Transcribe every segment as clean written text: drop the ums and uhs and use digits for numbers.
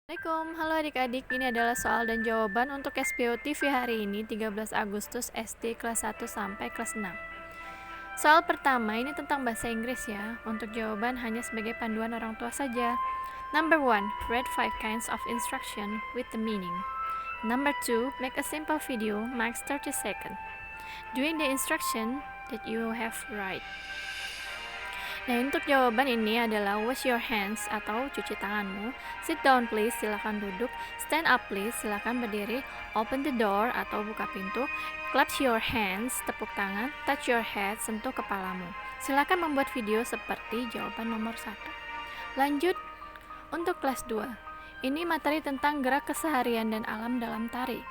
Assalamualaikum, halo adik-adik, ini adalah soal dan jawaban untuk SPO TV hari ini 13 Agustus SD kelas 1 sampai kelas 6. Soal pertama ini tentang bahasa Inggris ya, untuk jawaban hanya sebagai panduan orang tua saja. Number 1, read 5 kinds of instruction with the meaning. Number 2, make a simple video, max 30 seconds, doing the instruction that you have right. Nah, untuk jawaban ini adalah wash your hands atau cuci tanganmu, sit down please, silakan duduk, stand up please, silakan berdiri, open the door atau buka pintu, clap your hands, tepuk tangan, touch your head, sentuh kepalamu. Silakan membuat video seperti jawaban nomor 1. Lanjut untuk kelas 2. Ini materi tentang gerak keseharian dan alam dalam tari.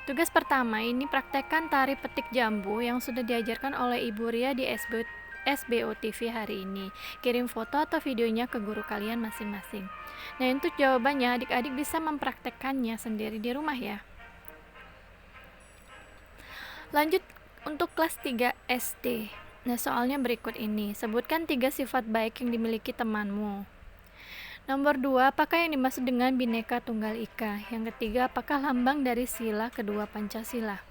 Tugas pertama ini praktekkan tari petik jambu yang sudah diajarkan oleh Ibu Ria di SBO TV hari ini. Kirim foto atau videonya ke guru kalian masing-masing. Nah, untuk jawabannya adik-adik bisa mempraktekkannya sendiri di rumah ya. Lanjut untuk kelas 3 SD. Nah, soalnya berikut ini. Sebutkan 3 sifat baik yang dimiliki temanmu. Nomor 2, apakah yang dimaksud dengan Bhinneka Tunggal Ika? Yang ketiga, apakah lambang dari sila kedua Pancasila?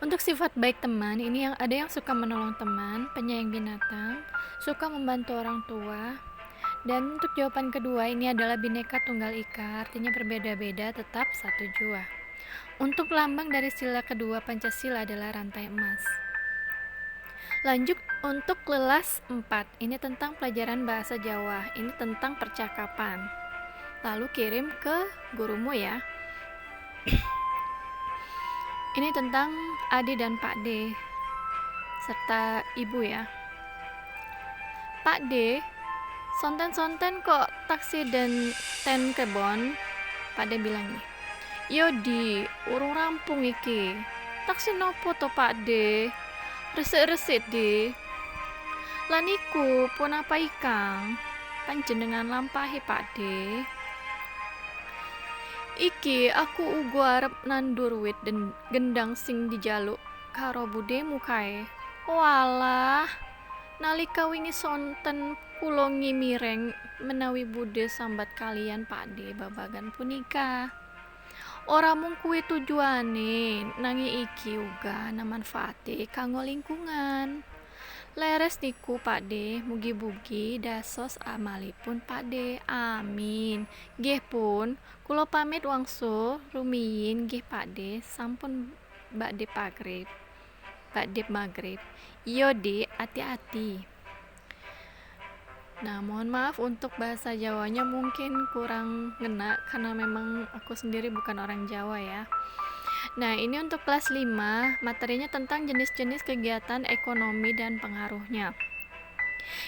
Untuk sifat baik teman, ini yang ada yang suka menolong teman, penyayang binatang, suka membantu orang tua. Dan untuk jawaban kedua ini adalah Bhinneka Tunggal Ika, artinya berbeda-beda tetap satu jua. Untuk lambang dari sila kedua Pancasila adalah rantai emas. Lanjut untuk kelas 4, ini tentang pelajaran bahasa Jawa, ini tentang percakapan. Lalu kirim ke gurumu ya. Ini tentang Ade dan Pak D serta ibu ya. Pak D, sonten-sonten kok taksi dan ten kebon. Pak D bilang nih, yo di urung rampung iki. Taksi nopo to Pak D? Resik-resik di. Laniku pun apa ikang? Panjenengan lampahi Pak D. Iki aku ugo arep nandur wit dan gendang sing dijaluk karo budemu kae. Walah, nalika wingi sonten kula ngimireng menawi bude sambat kalian Pak D babagan punika. Ora mung kuwi tujuane, nanging iki uga ana manfaate kanggo lingkungan. Leres niku Pak D, mugi-mugi dasos amalipun Pak D. Amin. Nggih pun, kula pamit wangsul rumiyin nggih Pak D, sampun bakde magrib. Bakde magrib. Yo D, hati-hati. Nah, mohon maaf untuk bahasa Jawanya mungkin kurang ngena karena memang aku sendiri bukan orang Jawa ya. Nah, ini untuk kelas 5, materinya tentang jenis-jenis kegiatan ekonomi dan pengaruhnya.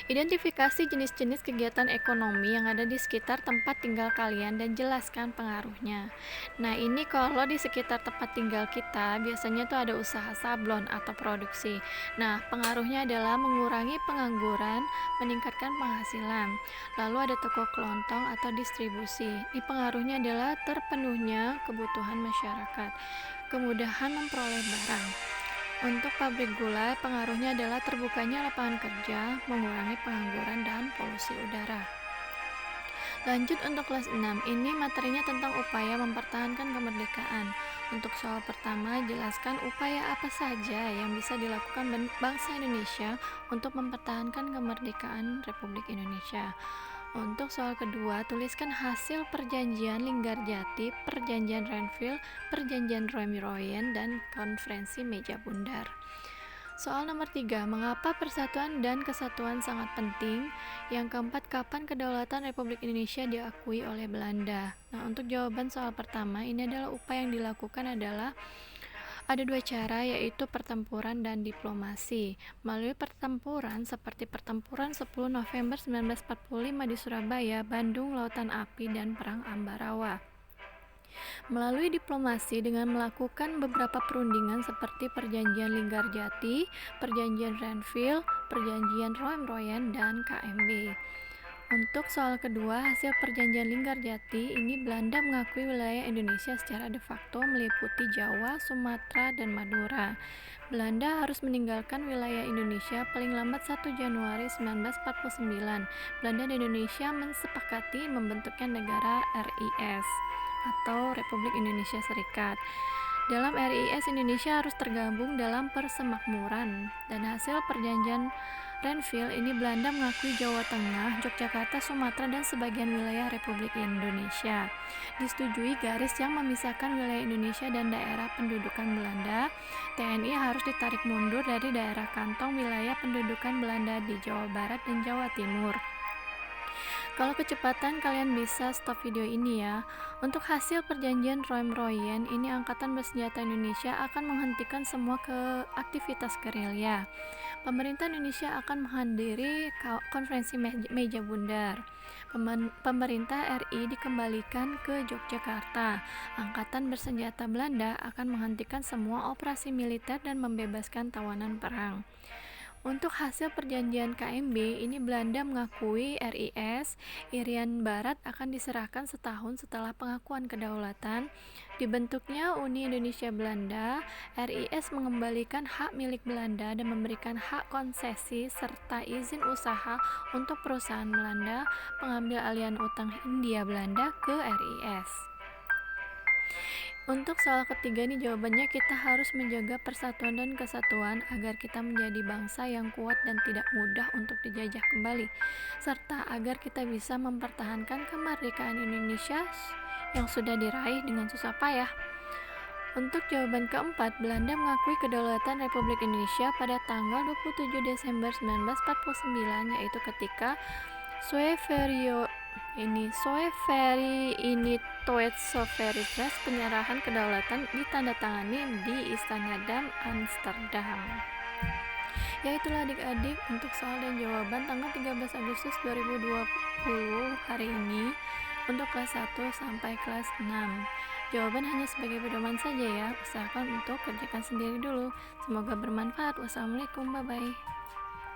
Identifikasi jenis-jenis kegiatan ekonomi yang ada di sekitar tempat tinggal kalian dan jelaskan pengaruhnya. Nah, ini kalau di sekitar tempat tinggal kita biasanya tuh ada usaha sablon atau produksi. Nah, pengaruhnya adalah mengurangi pengangguran, meningkatkan penghasilan. Lalu ada toko kelontong atau distribusi. Ini pengaruhnya adalah terpenuhnya kebutuhan masyarakat, kemudahan memperoleh barang. Untuk pabrik gula, pengaruhnya adalah terbukanya lapangan kerja, mengurangi pengangguran dan polusi udara. Lanjut untuk kelas 6, ini materinya tentang upaya mempertahankan kemerdekaan. Untuk soal pertama, jelaskan upaya apa saja yang bisa dilakukan bangsa Indonesia untuk mempertahankan kemerdekaan Republik Indonesia. Untuk soal kedua, tuliskan hasil perjanjian Linggarjati, perjanjian Renville, perjanjian Romy-Royen, dan konferensi meja bundar. Soal nomor 3, mengapa persatuan dan kesatuan sangat penting? Yang keempat, kapan kedaulatan Republik Indonesia diakui oleh Belanda? Nah, untuk jawaban soal pertama, ini adalah upaya yang dilakukan adalah ada 2 cara, yaitu pertempuran dan diplomasi. Melalui pertempuran seperti pertempuran 10 November 1945 di Surabaya, Bandung, Lautan Api, dan Perang Ambarawa. Melalui diplomasi dengan melakukan beberapa perundingan seperti perjanjian Linggarjati, perjanjian Renville, perjanjian Romy-Royen, dan KMB. Untuk soal kedua, hasil perjanjian Linggarjati, ini Belanda mengakui wilayah Indonesia secara de facto meliputi Jawa, Sumatera, dan Madura. Belanda harus meninggalkan wilayah Indonesia paling lambat 1 Januari 1949. Belanda dan Indonesia mensepakati membentuknya negara RIS atau Republik Indonesia Serikat. Dalam RIS, Indonesia harus tergabung dalam persemakmuran, dan hasil perjanjian Renville ini Belanda mengakui Jawa Tengah, Yogyakarta, Sumatera, dan sebagian wilayah Republik Indonesia. Disetujui garis yang memisahkan wilayah Indonesia dan daerah pendudukan Belanda. TNI harus ditarik mundur dari daerah kantong wilayah pendudukan Belanda di Jawa Barat dan Jawa Timur. Kalau kecepatan kalian bisa stop video ini ya. Untuk hasil perjanjian Roem-Royen, ini Angkatan Bersenjata Indonesia akan menghentikan semua aktivitas gerilya. Pemerintah Indonesia akan menghadiri konferensi meja bundar. Pemerintah RI dikembalikan ke Yogyakarta. Angkatan Bersenjata Belanda akan menghentikan semua operasi militer dan membebaskan tawanan perang. Untuk hasil perjanjian KMB, ini Belanda mengakui RIS, Irian Barat akan diserahkan setahun setelah pengakuan kedaulatan. Dibentuknya Uni Indonesia Belanda, RIS mengembalikan hak milik Belanda dan memberikan hak konsesi serta izin usaha untuk perusahaan Belanda pengambil alihan utang Hindia Belanda ke RIS. Untuk soal ketiga nih jawabannya, kita harus menjaga persatuan dan kesatuan agar kita menjadi bangsa yang kuat dan tidak mudah untuk dijajah kembali, serta agar kita bisa mempertahankan kemerdekaan Indonesia yang sudah diraih dengan susah payah. Untuk jawaban keempat, Belanda mengakui kedaulatan Republik Indonesia pada tanggal 27 Desember 1949, yaitu ketika Soeverio ini Toet Sovereigntas, penyerahan kedaulatan ditandatangani di Istana Dam, Amsterdam. Ya itulah adik-adik untuk soal dan jawaban tanggal 13 Agustus 2020 hari ini untuk kelas 1 sampai kelas 6. Jawaban hanya sebagai pedoman saja ya, usahakan untuk kerjakan sendiri dulu. Semoga bermanfaat. Wassalamualaikum, bye-bye.